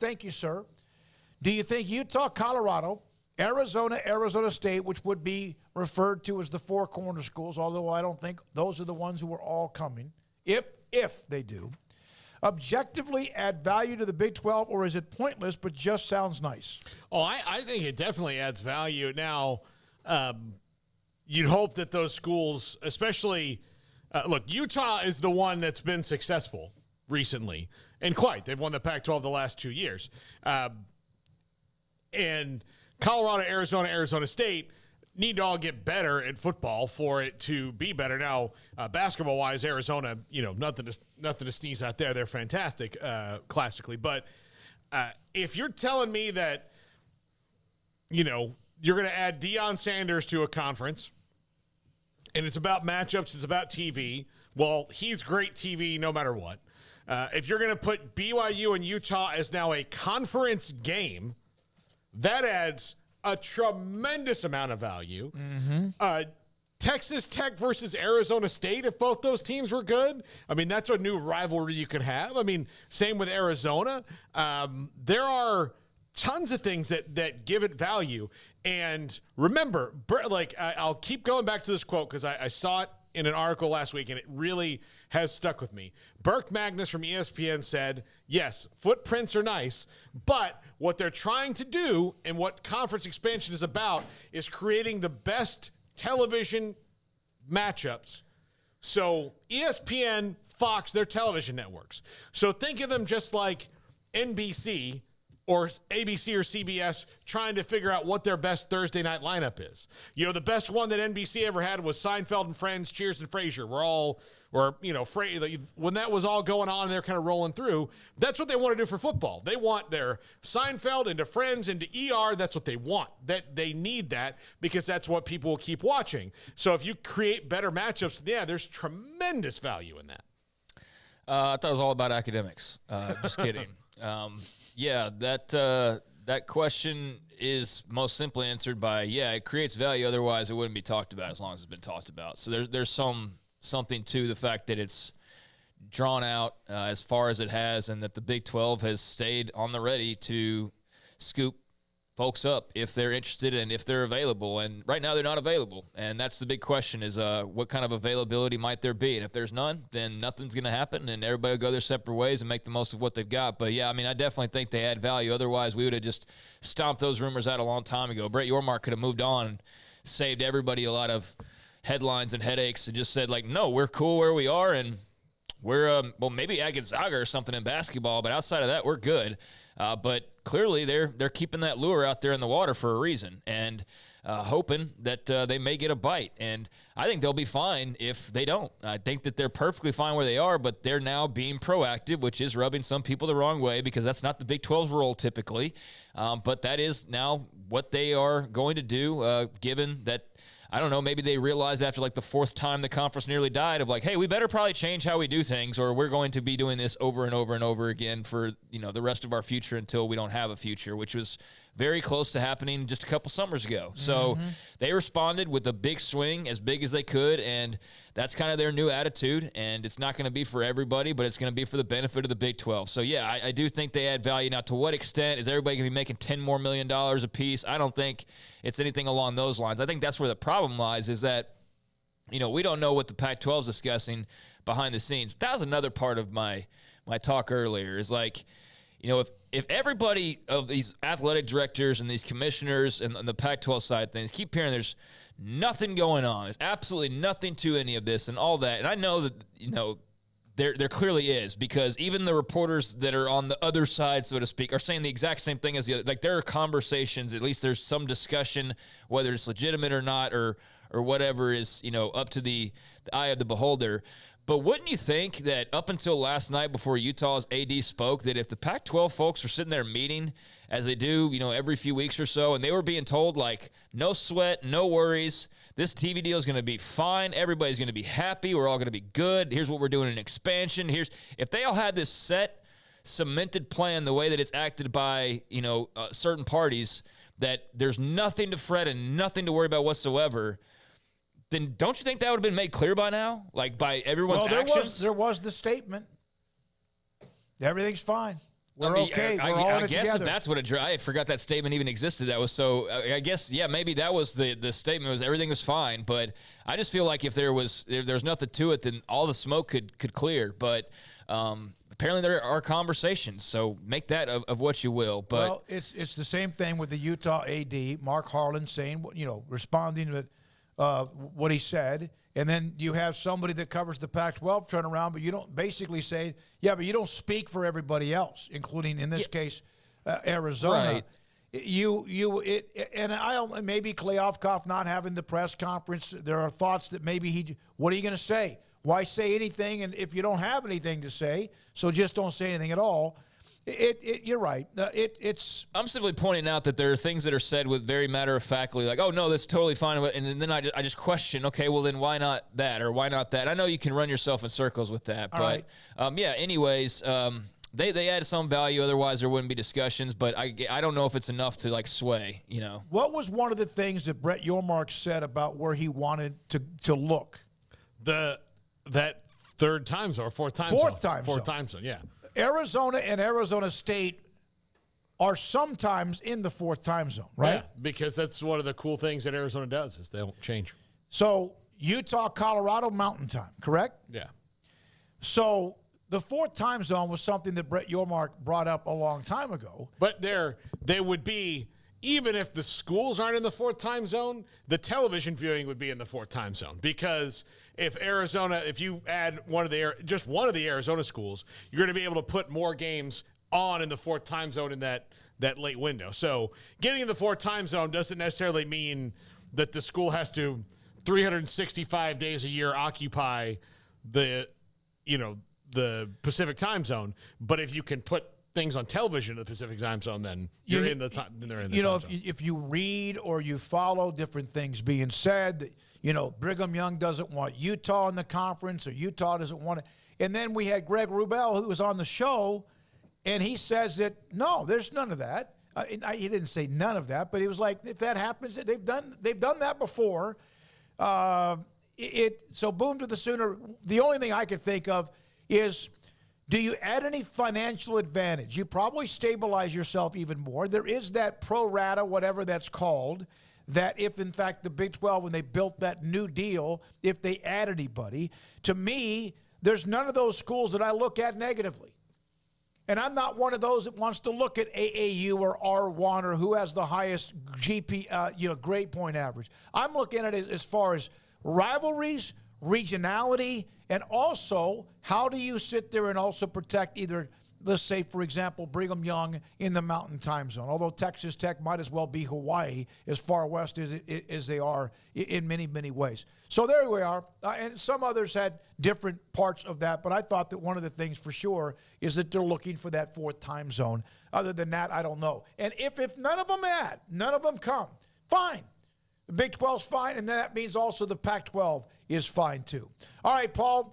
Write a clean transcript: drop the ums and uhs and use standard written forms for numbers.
Thank you, sir. Do you think Utah, Colorado, Arizona, Arizona State, which would be referred to as the four corner schools, although I don't think those are the ones who are all coming, if they do, objectively add value to the Big 12, or is it pointless but just sounds nice? Oh, I think it definitely adds value. Now, you'd hope that those schools, especially, look, Utah is the one that's been successful recently, and they've won the Pac-12 the last 2 years. And Colorado, Arizona, Arizona State need to all get better at football for it to be better. Now, basketball-wise, Arizona, nothing to sneeze at there. They're fantastic classically. But if you're telling me that, you're going to add Deion Sanders to a conference, and it's about matchups, it's about TV, well, he's great TV no matter what. If you're going to put BYU and Utah as now a conference game, that adds a tremendous amount of value. Mm-hmm. Texas Tech versus Arizona State, if both those teams were good, I mean, that's a new rivalry you could have. I mean, same with Arizona. There are tons of things that give it value. And remember, I'll keep going back to this quote because I saw it in an article last week, and it really has stuck with me. Burke Magnus from ESPN said, yes, footprints are nice, but what they're trying to do and what conference expansion is about is creating the best television matchups. So ESPN, Fox, they're television networks. So think of them just like NBC or ABC or CBS trying to figure out what their best Thursday night lineup is. The best one that NBC ever had was Seinfeld and Friends, Cheers and Frasier. When that was all going on and they're kind of rolling through, that's what they want to do for football. They want their Seinfeld into Friends into ER. That's what they want. That they need that because that's what people will keep watching. So if you create better matchups, there's tremendous value in that. I thought it was all about academics. Just kidding. That question is most simply answered by, it creates value. Otherwise, it wouldn't be talked about as long as it's been talked about. So there's something to the fact that it's drawn out as far as it has, and that the Big 12 has stayed on the ready to scoop folks up if they're interested and if they're available. And right now they're not available. And that's the big question is what kind of availability might there be? And if there's none, then nothing's going to happen and everybody will go their separate ways and make the most of what they've got. But, I definitely think they add value. Otherwise, we would have just stomped those rumors out a long time ago. Brett Yormark could have moved on and saved everybody a lot of headlines and headaches and just said, no, we're cool where we are and we're, maybe at Gonzaga or something in basketball, but outside of that, we're good. But clearly they're keeping that lure out there in the water for a reason and hoping that they may get a bite. And I think they'll be fine if they don't. I think that they're perfectly fine where they are, but they're now being proactive, which is rubbing some people the wrong way because that's not the Big 12's role typically. But that is now what they are going to do, given that, I don't know, maybe they realized after the fourth time the conference nearly died of hey, we better probably change how we do things or we're going to be doing this over and over and over again for, the rest of our future until we don't have a future, which was very close to happening just a couple summers ago. So they responded with a big swing, as big as they could, and that's kind of their new attitude, and it's not going to be for everybody, but it's going to be for the benefit of the Big 12. So, I do think they add value. Now, to what extent? Is everybody going to be making $10 more million a piece? I don't think it's anything along those lines. I think that's where the problem lies is that, we don't know what the Pac-12 is discussing behind the scenes. That was another part of my talk earlier is if everybody of these athletic directors and these commissioners and the Pac-12 side of things keep hearing there's nothing going on, there's absolutely nothing to any of this and all that, and I know that, there clearly is because even the reporters that are on the other side, so to speak, are saying the exact same thing as the other. There are conversations, at least there's some discussion, whether it's legitimate or not or whatever is, up to the eye of the beholder. But wouldn't you think that up until last night before Utah's AD spoke, that if the Pac-12 folks were sitting there meeting, as they do, every few weeks or so, and they were being told, no sweat, no worries, this TV deal is going to be fine, everybody's going to be happy, we're all going to be good, here's what we're doing in expansion, if they all had this set, cemented plan the way that it's acted by, certain parties, that there's nothing to fret and nothing to worry about whatsoever, then don't you think that would have been made clear by now? By everyone's actions? There was the statement. Everything's fine. We're okay. We're all in I it guess together. if that's what I forgot that statement even existed. That was so. I guess maybe that was the statement was everything was fine. But I just feel like if there's nothing to it, then all the smoke could clear. But apparently there are conversations. So make that of what you will. But well, it's the same thing with the Utah AD, Mark Harlan, saying responding to what he said. And then you have somebody that covers the Pac-12 turn around, but you don't basically say, but you don't speak for everybody else, including in this case, Arizona. Right. And maybe Kleofkoff not having the press conference. There are thoughts that maybe what are you going to say? Why say anything? And if you don't have anything to say, so just don't say anything at all. You're right. I'm simply pointing out that there are things that are said with very matter-of-factly, like, oh, no, that's totally fine. And then I just question, okay, well, then why not that or why not that? I know you can run yourself in circles with that. But, anyways, they add some value. Otherwise, there wouldn't be discussions. But I don't know if it's enough to, sway, What was one of the things that Brett Yormark said about where he wanted to look? That third time zone or fourth time zone, yeah. Arizona and Arizona State are sometimes in the fourth time zone, right? Yeah, because that's one of the cool things that Arizona does is they don't change. So Utah, Colorado, Mountain Time, correct? Yeah. So the fourth time zone was something that Brett Yormark brought up a long time ago. But they would be, even if the schools aren't in the fourth time zone, the television viewing would be in the fourth time zone because if you add just one of the Arizona schools, you're going to be able to put more games on in the fourth time zone in that late window. So getting in the fourth time zone doesn't necessarily mean that the school has to 365 days a year occupy the Pacific time zone. But if you can put things on television in the Pacific time zone, then they're in the time zone. If you read or you follow different things being said, Brigham Young doesn't want Utah in the conference or Utah doesn't want it. And then we had Greg Wrubell, who was on the show, and he says that, no, there's none of that. He didn't say none of that, but he was like, if that happens, they've done that before. So boom to the Sooner. The only thing I could think of is, do you add any financial advantage? You probably stabilize yourself even more. There is that pro rata, whatever that's called, that if, in fact, the Big 12, when they built that new deal, if they add anybody, to me, there's none of those schools that I look at negatively. And I'm not one of those that wants to look at AAU or R1 or who has the highest grade point average. I'm looking at it as far as rivalries, regionality, and also how do you sit there and also protect either, let's say, for example, Brigham Young in the Mountain Time Zone, although Texas Tech might as well be Hawaii as far west as they are in many, many ways. So there we are. And some others had different parts of that, but I thought that one of the things for sure is that they're looking for that fourth time zone. Other than that, I don't know. And if none of them come, fine. The Big 12's fine, and that means also the Pac-12 is fine too. All right, Paul.